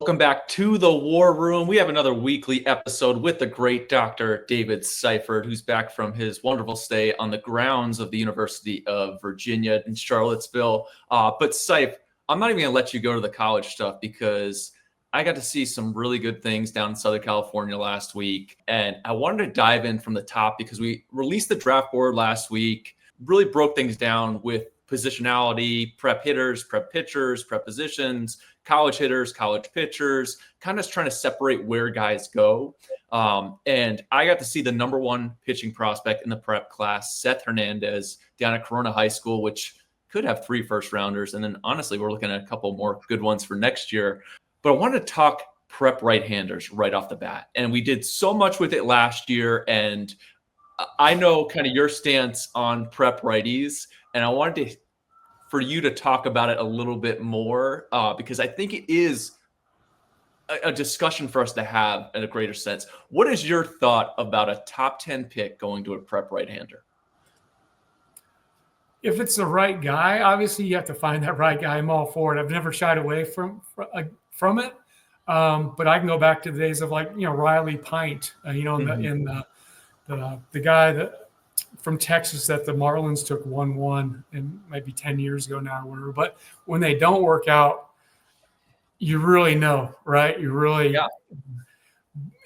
Welcome back to the War Room. We have another weekly episode with the great Dr. David Seifert, who's back from his wonderful stay on the grounds of the University of Virginia in Charlottesville. But Seif, I'm not even going to let you go to the college stuff because I got to see some really good things down in Southern California last week. And I wanted to dive in from the top because we released the draft board last week, really broke things down with positionality, prep hitters, prep pitchers, prep positions, college hitters, college pitchers, kind of trying to separate where guys go. And I got to see the number one pitching prospect in the prep class, Seth Hernandez, down at Corona High School, which could have 3 first-rounders. And then, honestly, we're looking at a couple more good ones for next year. But I wanted to talk prep right-handers right off the bat. And we did so much with it last year. And I know kind of your stance on prep righties. And I wanted for you to talk about it a little bit more because I think it is a discussion for us to have in a greater sense. What is your thought about a top 10 pick going to a prep right-hander? If it's the right guy, obviously you have to find that right guy. I'm all for it. I've never shied away from it. But I can go back to the days of Riley Pint, the guy that from Texas that the Marlins took 1-1 and maybe 10 years ago now, whatever. But when they don't work out, you really know, right? You really, yeah.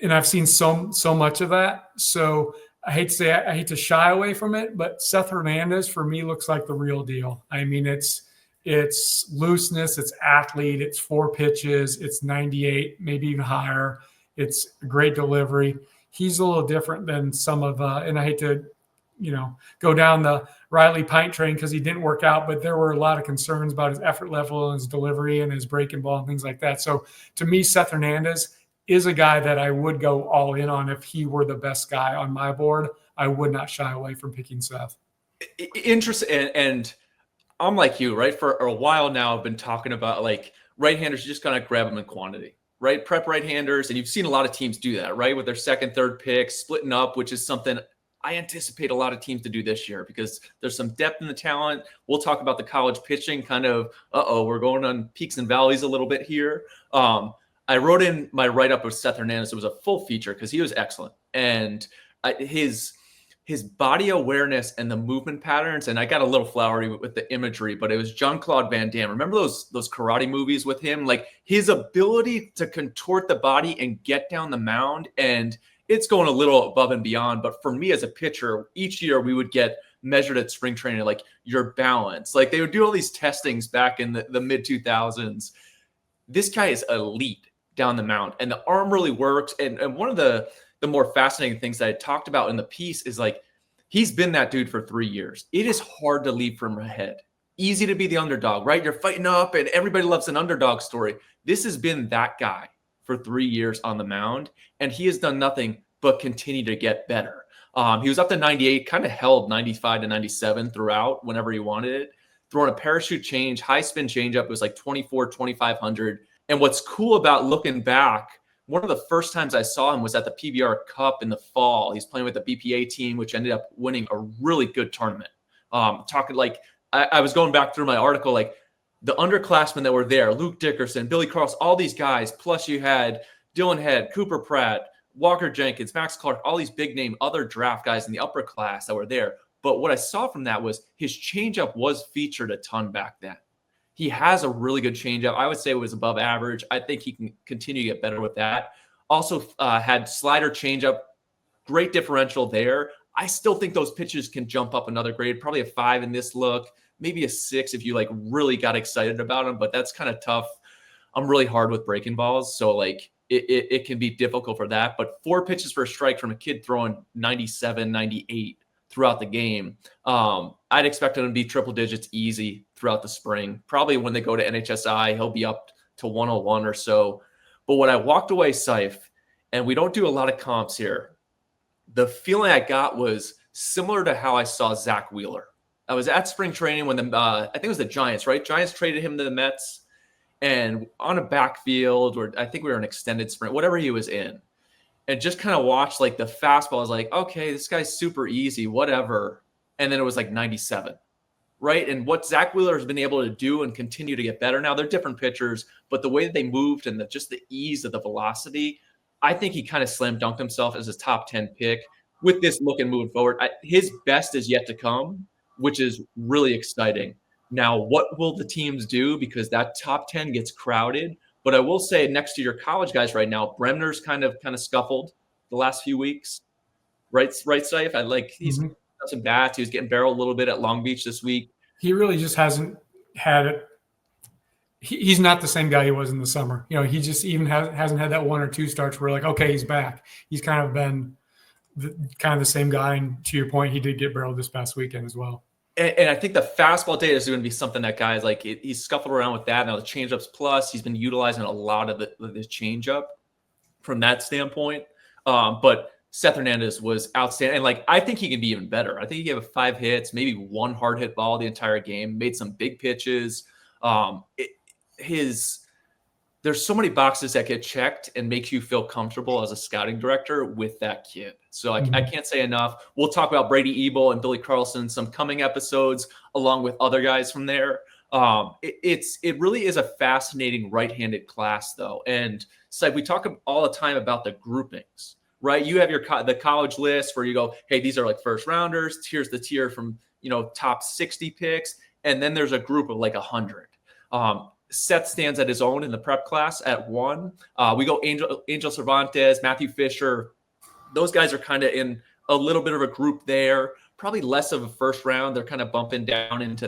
And I've seen so much of that. So I hate to shy away from it, but Seth Hernandez for me looks like the real deal. I mean, it's looseness, it's athlete, it's 4 pitches, it's 98, maybe even higher. It's a great delivery. He's a little different than some of, and I hate to, go down the Riley Pint train because he didn't work out, but there were a lot of concerns about his effort level and his delivery and his breaking ball and things like that. So to me, Seth Hernandez is a guy that I would go all in on. If he were the best guy on my board, I would not shy away from picking Seth. Interesting. And I'm like you, right? For a while now, I've been talking about right-handers, you just kind of grab them in quantity, right? Prep right-handers. And you've seen a lot of teams do that, right? With their second, third picks, splitting up, which is something I anticipate a lot of teams to do this year because there's some depth in the talent. We'll talk about the college pitching kind of, we're going on peaks and valleys a little bit here. I wrote in my write-up of Seth Hernandez. It was a full feature because he was excellent. And his body awareness and the movement patterns, and I got a little flowery with the imagery, but it was Jean-Claude Van Damme. Remember those karate movies with him? Like his ability to contort the body and get down the mound, and it's going a little above and beyond. But for me as a pitcher, each year we would get measured at spring training, like your balance. Like they would do all these testings back in the mid-2000s. This guy is elite down the mound, and the arm really works. And one of the more fascinating things that I talked about in the piece is he's been that dude for 3 years. It is hard to leave from ahead. Easy to be the underdog, right? You're fighting up and everybody loves an underdog story. This has been that guy for 3 years on the mound, and he has done nothing but continue to get better. He was up to 98, kind of held 95 to 97 throughout whenever he wanted it. Throwing a parachute change, high spin changeup, it was like 24, 2,500. And what's cool about looking back, one of the first times I saw him was at the PBR Cup in the fall. He's playing with the BPA team, which ended up winning a really good tournament. I was going back through my article, the underclassmen that were there, Luke Dickerson, Billy Cross, all these guys, plus you had Dylan Head, Cooper Pratt, Walker Jenkins, Max Clark, all these big name other draft guys in the upper class that were there. But what I saw from that was his changeup was featured a ton back then. He has a really good changeup. I would say it was above average. I think he can continue to get better with that. Also had slider changeup, great differential there. I still think those pitches can jump up another grade, probably a 5 in this look, maybe a 6 if you really got excited about them, but that's kind of tough. I'm really hard with breaking balls, so it can be difficult for that. But 4 pitches for a strike from a kid throwing 97, 98 throughout the game. I'd expect him to be triple digits easy throughout the spring. Probably when they go to NHSI, he'll be up to 101 or so. But when I walked away, Seif, and we don't do a lot of comps here, the feeling I got was similar to how I saw Zach Wheeler. I was at spring training when I think it was the Giants, right? Giants traded him to the Mets, and on a backfield, or I think we were an extended sprint, whatever he was in, and just kind of watched the fastball. I was like, okay, this guy's super easy, whatever. And then it was 97. right? And what Zach Wheeler has been able to do and continue to get better. Now they're different pitchers, but the way that they moved and just the ease of the velocity, I think he kind of slam dunked himself as a top 10 pick with this look and moving forward. His best is yet to come, which is really exciting. Now, what will the teams do? Because that top 10 gets crowded. But I will say, next to your college guys right now, Bremner's kind of scuffled the last few weeks. Right, Seif? He's got some bats. He was getting barreled a little bit at Long Beach this week. He really just hasn't had it. He's not the same guy he was in the summer. He just even hasn't had that 1 or 2 starts where okay, he's back. He's kind of been the same guy. And to your point, he did get barreled this past weekend as well. And I think the fastball data is going to be something that guys he's scuffled around with that. Now the changeups plus, he's been utilizing a lot of the changeup from that standpoint. But Seth Hernandez was outstanding. And I think he can be even better. I think he gave 5 hits, maybe 1 hard hit ball the entire game, made some big pitches. There's so many boxes that get checked and make you feel comfortable as a scouting director with that kid. So I can't say enough. We'll talk about Brady Ebel and Billy Carlson, some coming episodes, along with other guys from there. It really is a fascinating right-handed class, though. And so we talk all the time about the groupings, right? You have the college list where you go, hey, these are first rounders. Here's the tier from top 60 picks, and then there's a group of 100. Seth stands at his own in the prep class at 1. We go Angel Cervantes, Matthew Fisher. Those guys are kind of in a little bit of a group there. Probably less of a first round. They're kind of bumping down into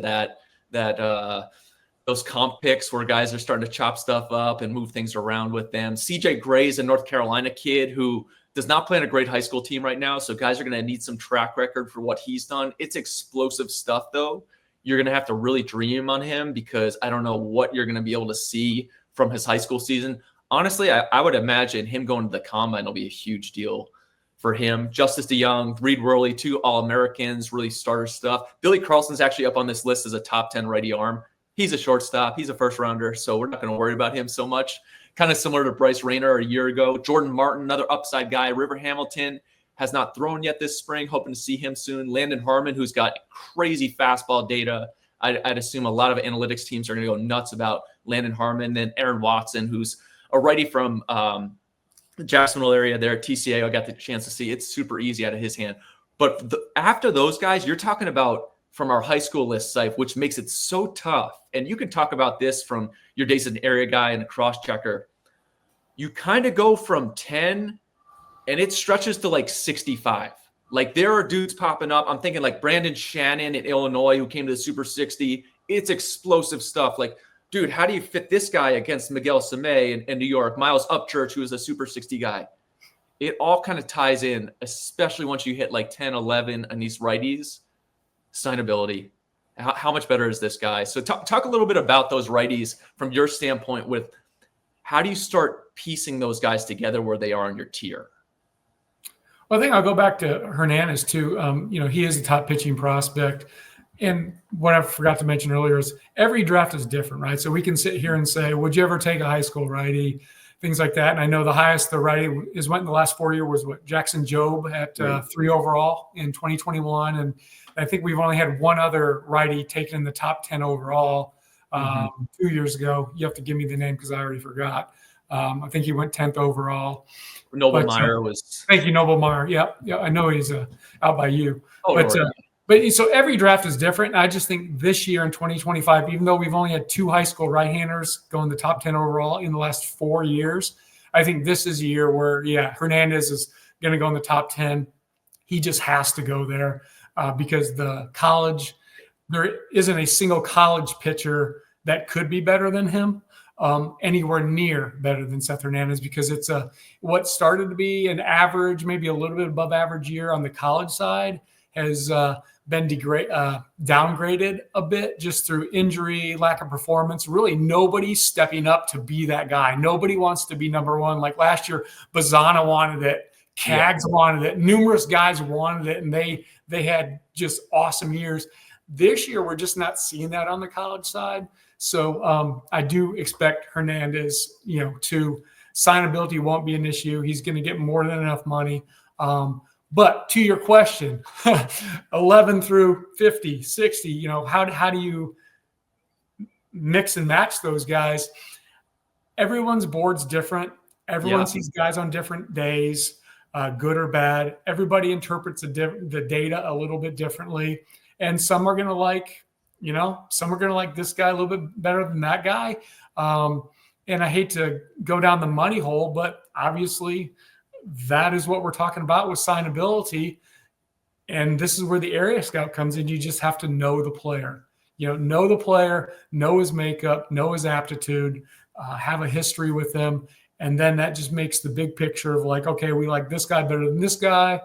those comp picks where guys are starting to chop stuff up and move things around with them. CJ Gray's a North Carolina kid who does not play on a great high school team right now, so guys are going to need some track record for what he's done. It's explosive stuff, though. You're going to have to really dream on him because I don't know what you're going to be able to see from his high school season. Honestly, I would imagine him going to the combine will be a huge deal for him. Justice DeYoung, Reed Worley, 2 All-Americans, really starter stuff. Billy Carlson's actually up on this list as a top 10 righty arm. He's a shortstop. He's a first rounder, so we're not going to worry about him so much. Kind of similar to Bryce Rayner a year ago. Jordan Martin, another upside guy. River Hamilton has not thrown yet this spring. Hoping to see him soon. Landon Harmon, who's got crazy fastball data. I'd assume a lot of analytics teams are going to go nuts about Landon Harmon. Then Aaron Watson, who's a righty from the Jacksonville area there at TCA. I got the chance to see. It's super easy out of his hand. But after those guys, you're talking about from our high school list, Seif, which makes it so tough. And you can talk about this from your days as an area guy and a cross-checker. You kind of go from 10 and it stretches to 65. There are dudes popping up. I'm thinking Brandon Shannon in Illinois who came to the Super 60. It's explosive stuff. Dude, how do you fit this guy against Miguel Samay in New York? Miles Upchurch, who is a Super 60 guy. It all kind of ties in, especially once you hit 10, 11 on these righties. Signability. How much better is this guy? So talk a little bit about those righties from your standpoint with how do you start piecing those guys together where they are on your tier? Well, I think I'll go back to Hernandez too. He is a top pitching prospect. And what I forgot to mention earlier is every draft is different, right? So we can sit here and say, would you ever take a high school righty? Things like that. And I know the highest the righty is went in the last 4 years was Jackson Jobe at 3 overall in 2021. And I think we've only had one other righty taken in the top 10 overall 2 years ago. You have to give me the name because I already forgot. I think he went 10th overall. Noble Meyer was. Thank you, Noble Meyer. Yeah, I know he's out by you. Oh, but so every draft is different. And I just think this year in 2025, even though we've only had 2 high school right-handers go in the top 10 overall in the last 4 years, I think this is a year where, Hernandez is going to go in the top 10. He just has to go there because there isn't a single college pitcher that could be better than him. Anywhere near better than Seth Hernandez because it's what started to be an average, maybe a little bit above average year on the college side has been downgraded a bit just through injury, lack of performance. Really, nobody's stepping up to be that guy. Nobody wants to be number one. Like last year, Bazana wanted it, Cags wanted it, numerous guys wanted it, and they had just awesome years. This year, we're just not seeing that on the college side. So I do expect Hernandez, to signability won't be an issue. He's going to get more than enough money. But to your question, 11 through 50, 60, how do you mix and match those guys? Everyone's board's different. Everyone sees guys on different days, good or bad. Everybody interprets the data a little bit differently. And some are going to like, some are going to like this guy a little bit better than that guy. And I hate to go down the money hole, but obviously that is what we're talking about with signability. And this is where the area scout comes in. You just have to know the player, know the player, know his makeup, know his aptitude, have a history with them. And then that just makes the big picture of like, okay, we like this guy better than this guy.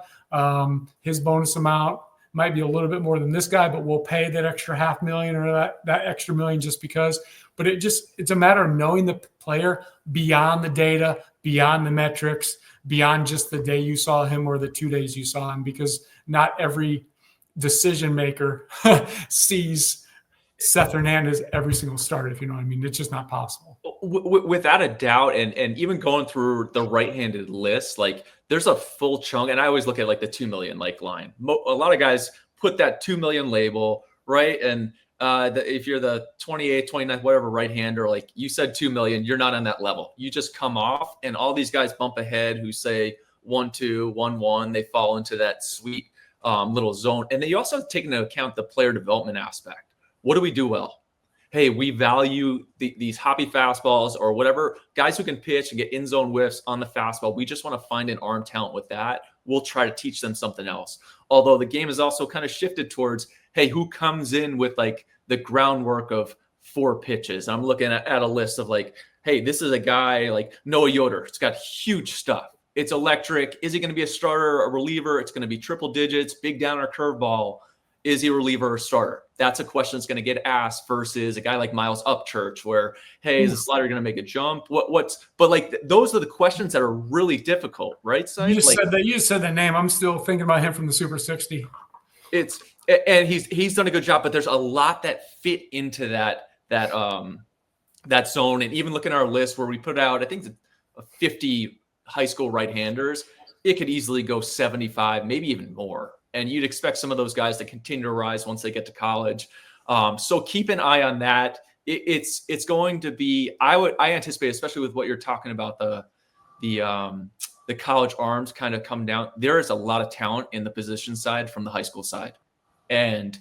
His bonus amount might be a little bit more than this guy, but we'll pay that extra $500,000 or that extra $1 million just because. But it's a matter of knowing the player beyond the data, beyond the metrics, beyond just the day you saw him or the 2 days you saw him, because not every decision maker sees Seth Hernandez every single start, if you know what I mean. It's just not possible. Without a doubt. And even going through the right-handed list, like there's a full chunk. And I always look at like the 2 million like line. A lot of guys put that 2 million label, right? And if you're the 28th, 29th, whatever right-hander, like you said 2 million, you're not on that level. You just come off, and all these guys bump ahead who say 1-2, 1-1. They fall into that sweet little zone. And then you also take into account the player development aspect. What do we do well? Hey, we value these hoppy fastballs or whatever, guys who can pitch and get in zone whiffs on the fastball. We just want to find an arm talent with that. We'll try to teach them something else. Although the game is also kind of shifted towards, hey, who comes in with like the groundwork of 4 pitches? I'm looking at a list of like, hey, this is a guy like Noah Yoder. It's got huge stuff. It's electric. Is he going to be a starter, a reliever? It's going to be triple digits, big downer curveball. Is he a reliever or starter? That's a question that's going to get asked versus a guy like Miles Upchurch where, hey, is the slider going to make a jump? But like those are the questions that are really difficult, right? So you just said that name. I'm still thinking about him from the Super 60. And he's done a good job, but there's a lot that fit into that zone. And even looking at our list where we put out, I think 50 high school right-handers, it could easily go 75, maybe even more. And you'd expect some of those guys to continue to rise once they get to college. So keep an eye on that. It's going to be, I anticipate, especially with what you're talking about, the college arms kind of come down. There is a lot of talent in the position side from the high school side. And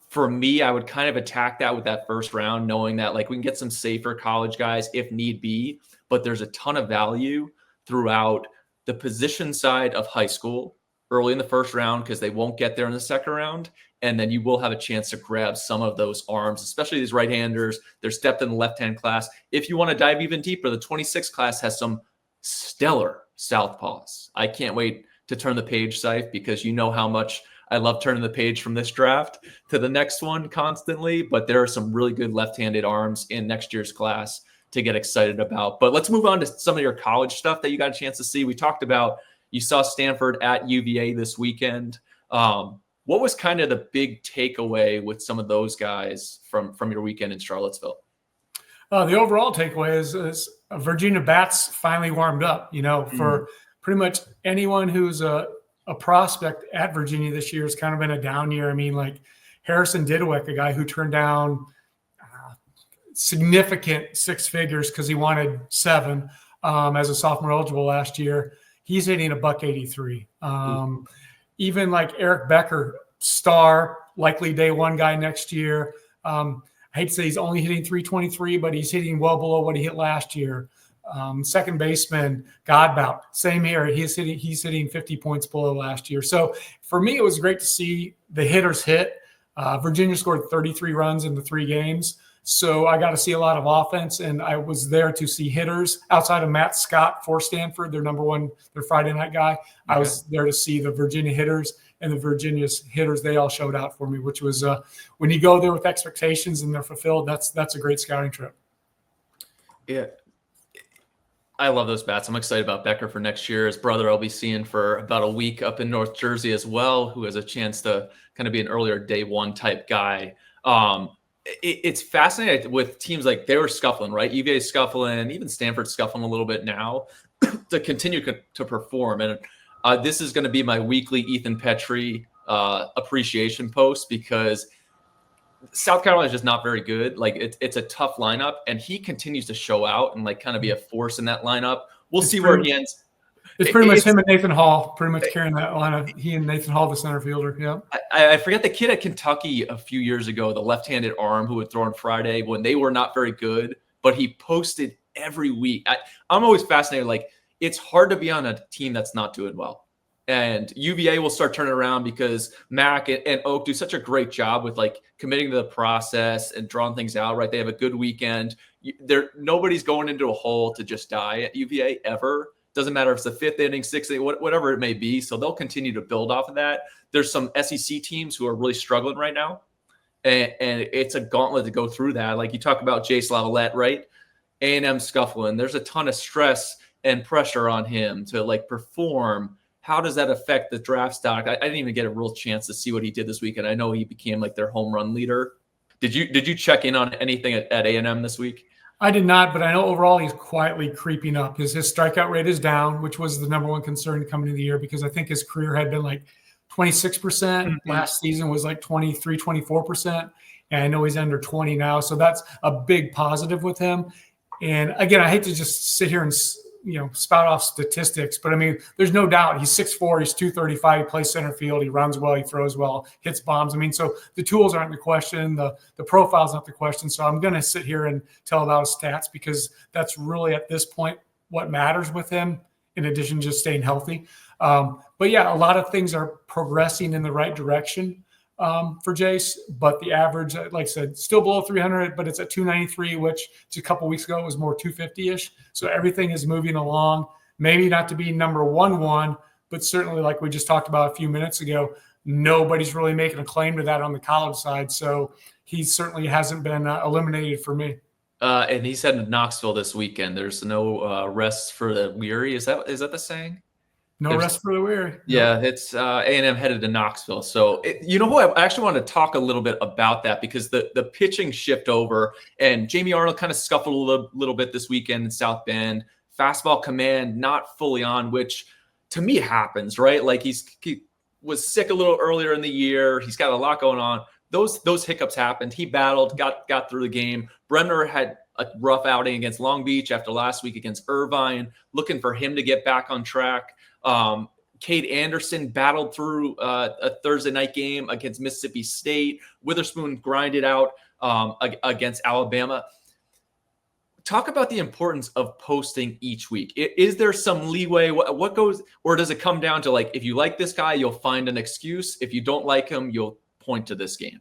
for me, I would kind of attack that with that first round, knowing that like we can get some safer college guys if need be, but there's a ton of value throughout the position side of high school early in the first round because they won't get there in the second round. And then you will have a chance to grab some of those arms, especially these right-handers. There's depth in the left-hand class. If you want to dive even deeper, the 26 class has some stellar southpaws. I can't wait to turn the page, Seif, because you know how much I love turning the page from this draft to the next one constantly. But there are some really good left-handed arms in next year's class to get excited about. But let's move on to some of your college stuff that you got a chance to see. We talked about, you saw Stanford at UVA this weekend. What was kind of the big takeaway with some of those guys from your weekend in Charlottesville? The overall takeaway is Virginia bats finally warmed up. For pretty much anyone who's a prospect at Virginia this year has kind of been a down year. I mean, like Harrison Diduek, a guy who turned down significant 6 figures because he wanted 7 as a sophomore eligible last year. He's hitting $183. Even like Eric Becker, star, likely day 1 guy next year. I hate to say he's only hitting 323, but he's hitting well below what he hit last year. Second baseman, Godbout, same here. He's hitting 50 points below last year. So for me, it was great to see the hitters hit. Virginia scored 33 runs in the 3 games. So I got to see a lot of offense, and I was there to see hitters outside of Matt Scott for Stanford, their number 1, their Friday night guy. Okay. I was there to see the Virginia hitters, and the Virginia's hitters, they all showed out for me, which was when you go there with expectations and they're fulfilled, that's a great scouting trip. Yeah. I love those bats. I'm excited about Becker for next year. His brother I'll be seeing for about a week up in North Jersey as well, who has a chance to kind of be an earlier day 1 type guy. It's fascinating with teams like they were scuffling, right? UVA scuffling, even Stanford scuffling a little bit now to continue to perform. And This is going to be my weekly Ethan Petrie appreciation post because South Carolina is just not very good. Like it's a tough lineup, and he continues to show out and like kind of be a force in that lineup. We'll see where he ends. It's pretty much him and Nathan Hall, pretty much carrying that lineup. He and Nathan Hall, the center fielder. Yeah. I forget the kid at Kentucky a few years ago, the left-handed arm who would throw on Friday when they were not very good, but he posted every week. I'm always fascinated. Like it's hard to be on a team that's not doing well. And UVA will start turning around because Mac and Oak do such a great job with like committing to the process and drawing things out, right? They have a good weekend. Nobody's going into a hole to just die at UVA ever. Doesn't matter if it's the 5th inning, 6th inning, whatever it may be. So they'll continue to build off of that. There's some SEC teams who are really struggling right now. And it's a gauntlet to go through that. Like you talk about Jace Lavalette, right? A&M scuffling. There's a ton of stress and pressure on him to like perform. How does that affect the draft stock? I didn't even get a real chance to see what he did this weekend. I know he became like their home run leader. Did you check in on anything at A&M this week? I did not, but I know overall he's quietly creeping up. His strikeout rate is down, which was the number one concern coming into the year because I think his career had been like 26%. Mm-hmm. Last season was like 23, 24%. And I know he's under 20 now. So that's a big positive with him. And again, I hate to just sit here and spout off statistics, but I mean, there's no doubt he's 6'4", he's 235, he plays center field, he runs well, he throws well, hits bombs. I mean, so the tools aren't the question, the profile's not the question. So I'm going to sit here and tell about his stats because that's really at this point what matters with him, in addition to just staying healthy. But yeah, a lot of things are progressing in the right direction for Jace, but the average, like I said, still below 300, but it's at 293, which just a couple weeks ago was more 250-ish. So everything is moving along. Maybe not to be number one, but certainly like we just talked about a few minutes ago, nobody's really making a claim to that on the college side. So he certainly hasn't been eliminated for me. And he's heading to Knoxville this weekend. There's no rest for the weary. Is that the saying? No rest for the weary. Yeah, it's A&M headed to Knoxville. So, I actually wanted to talk a little bit about that because the pitching shift over and Jamie Arnold kind of scuffled a little bit this weekend in South Bend. Fastball command not fully on, which to me happens, right? Like he was sick a little earlier in the year. He's got a lot going on. Those hiccups happened. He battled, got through the game. Bremner had a rough outing against Long Beach after last week against Irvine, looking for him to get back on track. Cade Anderson battled through a Thursday night game against Mississippi State. Witherspoon grinded out against Alabama. Talk about the importance of posting each week. Is there some leeway? What goes, or does it come down to like, if you like this guy, you'll find an excuse. If you don't like him, you'll point to this game?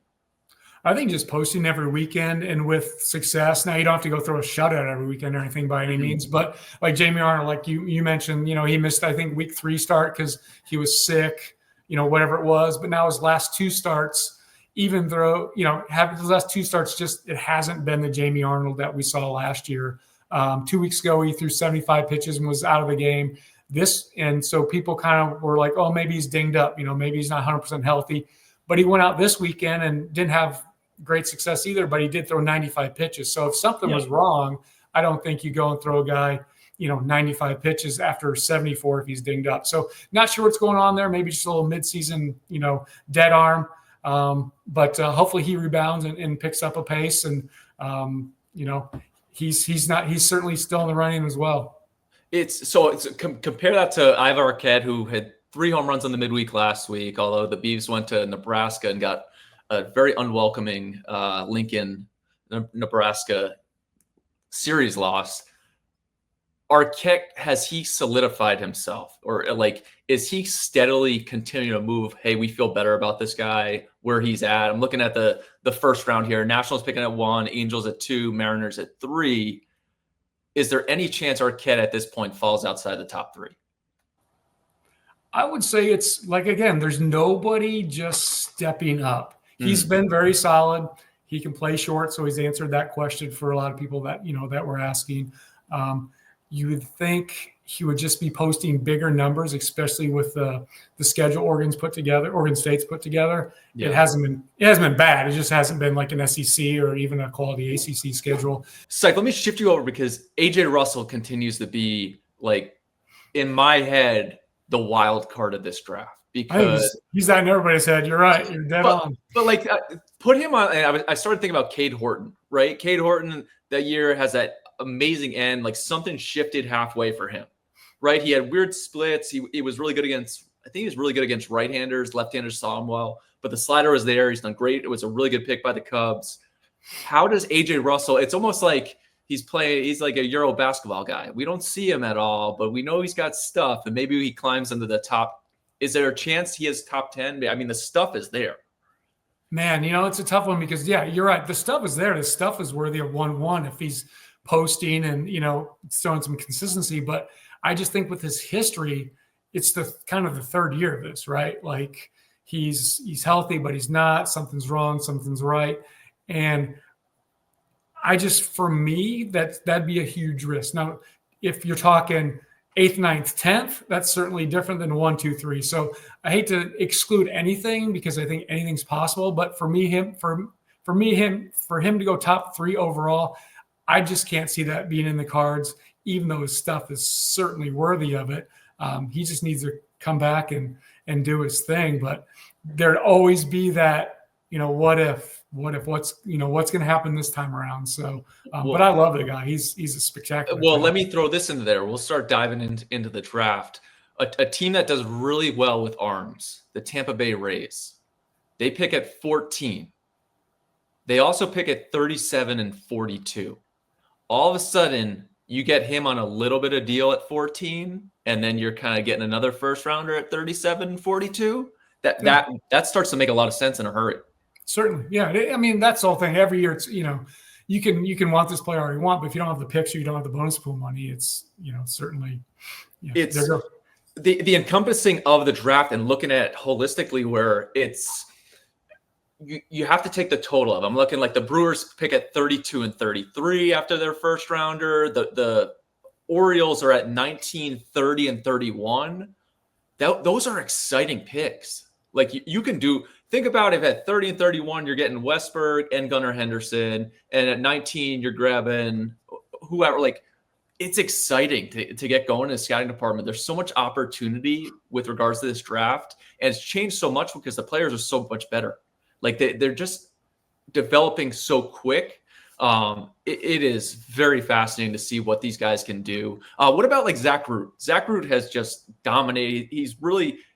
I think just posting every weekend and with success. Now you don't have to go throw a shutout every weekend or anything by any means, but like Jamie Arnold, like you mentioned, he missed, I think, week 3 start because he was sick, whatever it was. But now his last 2 starts, even though, having his last 2 starts, just it hasn't been the Jamie Arnold that we saw last year. 2 weeks ago, he threw 75 pitches and was out of the game. And so people kind of were like, oh, maybe he's dinged up, maybe he's not 100% healthy. But he went out this weekend and didn't have great success either, but he did throw 95 pitches. So if something was wrong, I don't think you go and throw a guy, 95 pitches after 74 if he's dinged up. So not sure what's going on there. Maybe just a little midseason, dead arm. But hopefully he rebounds and picks up a pace. And, he's certainly still in the running as well. Compare that to Ivar Arquette, who had 3 home runs on the midweek last week, although the Beavs went to Nebraska and got a very unwelcoming Lincoln, Nebraska series loss. Arquette, has he solidified himself, or like is he steadily continuing to move? Hey, we feel better about this guy where he's at. I'm looking at the first round here. Nationals picking at 1, Angels at 2, Mariners at 3. Is there any chance Arquette at this point falls outside the top 3? I would say it's like, again, there's nobody just stepping up. He's been very solid. He can play short, so he's answered that question for a lot of people that that we're asking. You would think he would just be posting bigger numbers, especially with the schedule Oregon State's put together. Yeah. It hasn't been bad. It just hasn't been like an SEC or even a quality ACC schedule. Syke, let me shift you over because AJ Russell continues to be like in my head the wild card of this draft I think because he's that in everybody's head. You're right. You're dead on. But like, put him on. And I started thinking about Cade Horton, right? Cade Horton that year has that amazing end. Like something shifted halfway for him, right? He had weird splits. He was really good against. I think he was really good against right-handers. Left-handers saw him well, but the slider was there. He's done great. It was a really good pick by the Cubs. How does AJ Russell? It's almost like he's like a Euro basketball guy. We don't see him at all, but we know he's got stuff, and maybe he climbs into the top. Is there a chance he is top 10? I mean, the stuff is there. Man, it's a tough one because, yeah, you're right. The stuff is there. The stuff is worthy of 1-1 if he's posting and, showing some consistency. But I just think with his history, it's the kind of the third year of this, right? Like he's healthy, but he's not. Something's wrong. Something's right. And for me, that'd be a huge risk. Now, if you're talking 8th, 9th, 10th, that's certainly different than 1, 2, 3. So I hate to exclude anything because I think anything's possible. But for him to go top 3 overall, I just can't see that being in the cards, even though his stuff is certainly worthy of it. He just needs to come back and do his thing. But there'd always be that, what if what's going to happen this time around. So, but I love the guy. He's a spectacular. Well, let me throw this into there. We'll start diving into the draft. A team that does really well with arms, the Tampa Bay Rays. They pick at 14. They also pick at 37 and 42. All of a sudden, you get him on a little bit of deal at 14, and then you're kind of getting another first rounder at 37 and 42. That starts to make a lot of sense in a hurry. Certainly. Yeah. I mean, that's the whole thing. Every year it's, you can want this player all you want, but if you don't have the picks or you don't have the bonus pool money, it's, certainly. It's the encompassing of the draft and looking at it holistically where it's, you have to take the total of. I'm looking like the Brewers pick at 32 and 33 after their first rounder. The Orioles are at 19, 30 and 31. Those are exciting picks. Like you can do. Think about if at 30 and 31, you're getting Westberg and Gunnar Henderson, and at 19, you're grabbing whoever. Like, it's exciting to get going in the scouting department. There's so much opportunity with regards to this draft, and it's changed so much because the players are so much better. Like, they're just developing so quick. It is very fascinating to see what these guys can do. What about like Zach Root? Zach Root has just dominated.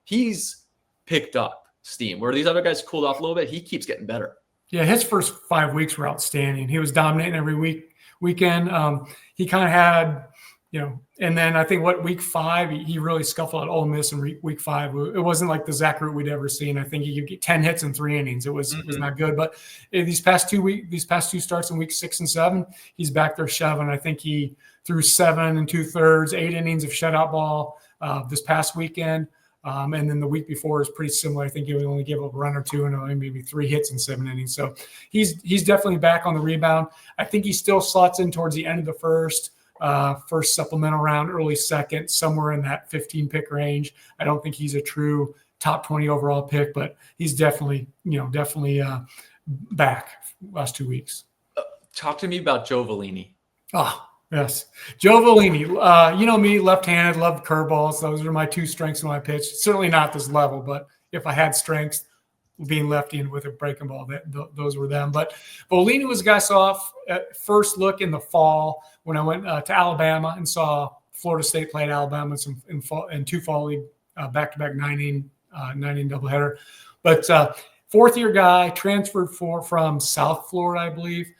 He's picked up steam where these other guys cooled off a little bit. He keeps getting better. Yeah, his first 5 weeks were outstanding. He was dominating every weekend. He kind of had, and then I think week 5 he really scuffled at Ole Miss in week 5. It wasn't like the Zach Root we'd ever seen. I think he could get 10 hits in 3 innings. It was not good. But these past two starts in week 6 and 7, he's back there shoving. I think he threw 7 2/3, 8 innings of shutout ball this past weekend. And then the week before is pretty similar. I think he would only give up a run or 2 and maybe 3 hits in 7 innings. So he's definitely back on the rebound. I think he still slots in towards the end of the first supplemental round, early second, somewhere in that 15 pick range. I don't think he's a true top 20 overall pick, but he's definitely back last 2 weeks. Talk to me about Joe Vellini. Oh, yes. Joe Vellini, me, left-handed, love curveballs. Those are my 2 strengths in my pitch. Certainly not this level, but if I had strengths, being lefty and with a breaking ball, those were them. But Vellini was a guy I saw at first look in the fall when I went to Alabama and saw Florida State play at Alabama in 2 fall league back-to-back 9-inning doubleheader. But 4th-year guy, transferred from South Florida, I believe.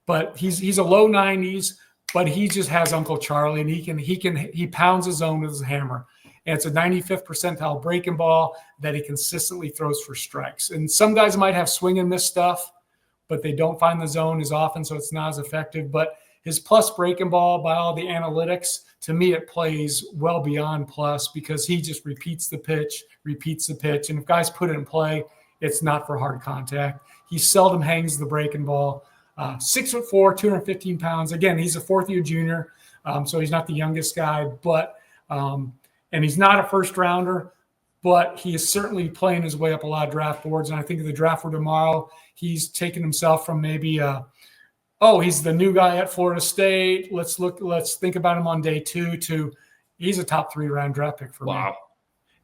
But he's a low 90s. But he just has Uncle Charlie, and he pounds his zone with his hammer. And it's a 95th percentile breaking ball that he consistently throws for strikes. And some guys might have swing and miss stuff, but they don't find the zone as often, so it's not as effective. But his plus breaking ball, by all the analytics, to me it plays well beyond plus because he just repeats the pitch. And if guys put it in play, it's not for hard contact. He seldom hangs the breaking ball. 6'4", 215 pounds. Again, he's a 4th-year junior, so he's not the youngest guy, but and he's not a first rounder, but he is certainly playing his way up a lot of draft boards. And I think the draft for tomorrow, he's taken himself from maybe he's the new guy at Florida State. Let's think about him on day 2 to he's a top 3 round draft pick for me.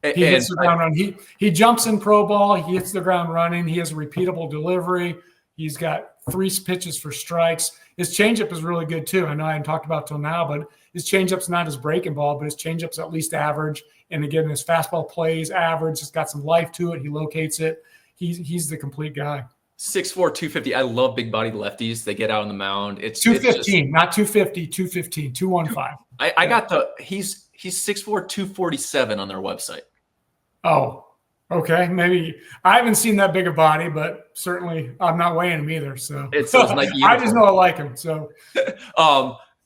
He hits the ground running. He jumps in pro ball. He hits the ground running. He has a repeatable delivery. He's got 3 pitches for strikes. His changeup is really good too. I know I haven't talked about till now, but his changeup's not his breaking ball, but his changeup's at least average. And again, his fastball plays average. It's got some life to it. He locates it. He's the complete guy. 6'4", 250. I love big body lefties. They get out on the mound. It's 215, not 250, 215, 215. I got he's 6'4", 247 on their website. Oh, okay. Maybe I haven't seen that big a body, but certainly I'm not weighing him either. So it's like I just know I like him. So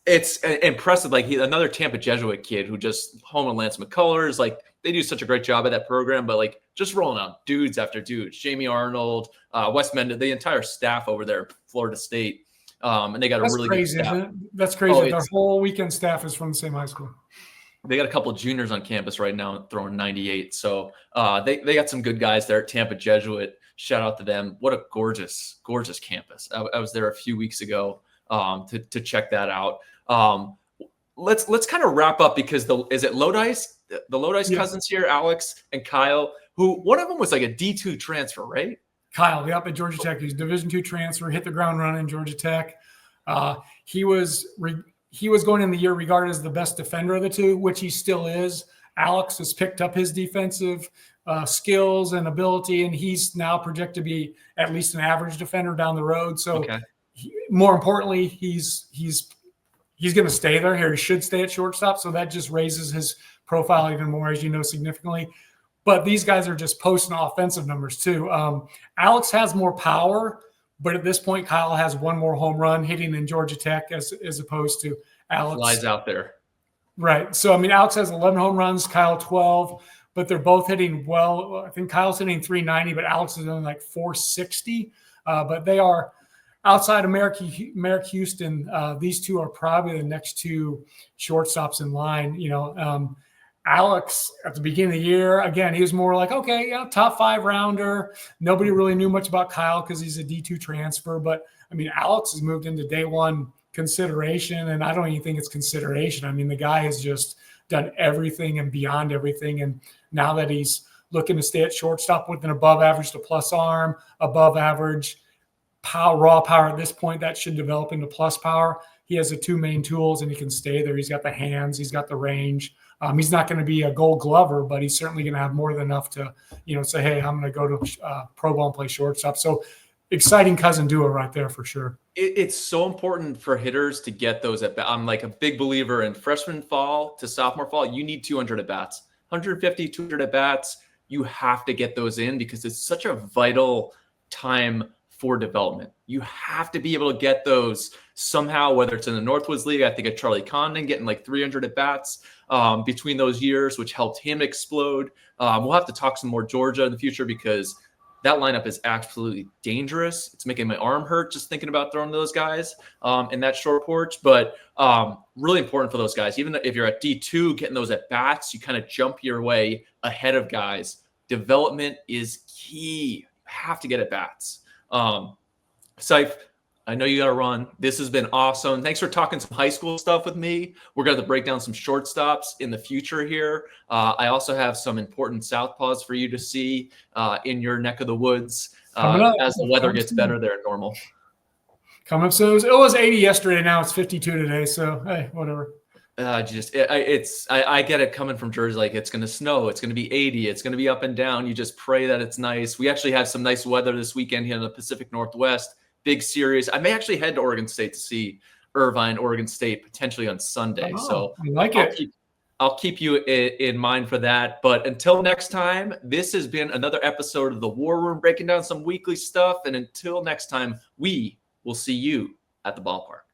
it's impressive. Like another Tampa Jesuit kid who just home and Lance McCullers. Like they do such a great job at that program, but like just rolling out dudes after dudes. Jamie Arnold, Wes Mendez, the entire staff over there, Florida State. And they got That's a really crazy, good staff. isn't it? That's crazy. Their whole weekend staff is from the same high school. They got a couple of juniors on campus right now throwing 98. So they got some good guys there at Tampa Jesuit. Shout out to them. What a gorgeous, gorgeous campus. I was there a few weeks ago to check that out. Let's kind of wrap up because is it Lodice? The Lodice cousins here, Alex and Kyle, who one of them was like a D2 transfer, right? Kyle, at Georgia Tech. He's Division II transfer, hit the ground running in Georgia Tech. He was going in the year regarded as the best defender of the two, which he still is. Alex has picked up his defensive skills and ability, and he's now projected to be at least an average defender down the road. So, more importantly, he's going to stay there. He should stay at shortstop. So that just raises his profile even more, as you know, significantly. But these guys are just posting offensive numbers too. Alex has more power, but at this point, Kyle has one more home run hitting in Georgia Tech as opposed to Alex. Flies out there. Right. So, I mean, Alex has 11 home runs, Kyle 12, but they're both hitting well. I think Kyle's hitting 390, but Alex is only like 460. But they are outside of Merrick Houston. These two are probably the next two shortstops in line. Alex at the beginning of the year, again, he was more like, okay, top 5 rounder. Nobody really knew much about Kyle because he's a D2 transfer. But I mean, Alex has moved into day one consideration, and I don't even think it's consideration. I mean, the guy has just done everything and beyond everything. And now that he's looking to stay at shortstop with an above average to plus arm, above average raw power at this point, that should develop into plus power. He has the 2 main tools and he can stay there. He's got the hands, he's got the range. He's not going to be a Gold Glover, but he's certainly going to have more than enough to, say, hey, I'm going to go to pro ball and play shortstop. So exciting cousin duo right there for sure. It's so important for hitters to get those at bat. I'm like a big believer in freshman fall to sophomore fall. You need 200 at bats, 150, 200 at bats. You have to get those in because it's such a vital time for development. You have to be able to get those somehow, whether it's in the Northwoods League. I think of Charlie Condon getting like 300 at bats between those years, which helped him explode. We'll have to talk some more Georgia in the future because that lineup is absolutely dangerous. It's making my arm hurt just thinking about throwing those guys in that short porch. But really important for those guys. Even if you're at D2, getting those at bats, you kind of jump your way ahead of guys. Development is key. You have to get at bats. Seif, I know you got to run. This has been awesome. Thanks for talking some high school stuff with me. We're going to break down some shortstops in the future here. I also have some important southpaws for you to see in your neck of the woods as the weather gets better there at Normal. Coming up soon. It was 80 yesterday. Now it's 52 today. So, hey, whatever. I get it coming from Jersey. Like it's going to snow. It's going to be 80. It's going to be up and down. You just pray that it's nice. We actually have some nice weather this weekend here in the Pacific Northwest. Big series. I may actually head to Oregon State to see Irvine, Oregon State potentially on Sunday. So I like it. I'll keep you in mind for that. But until next time, this has been another episode of the War Room, breaking down some weekly stuff. And until next time, we will see you at the ballpark.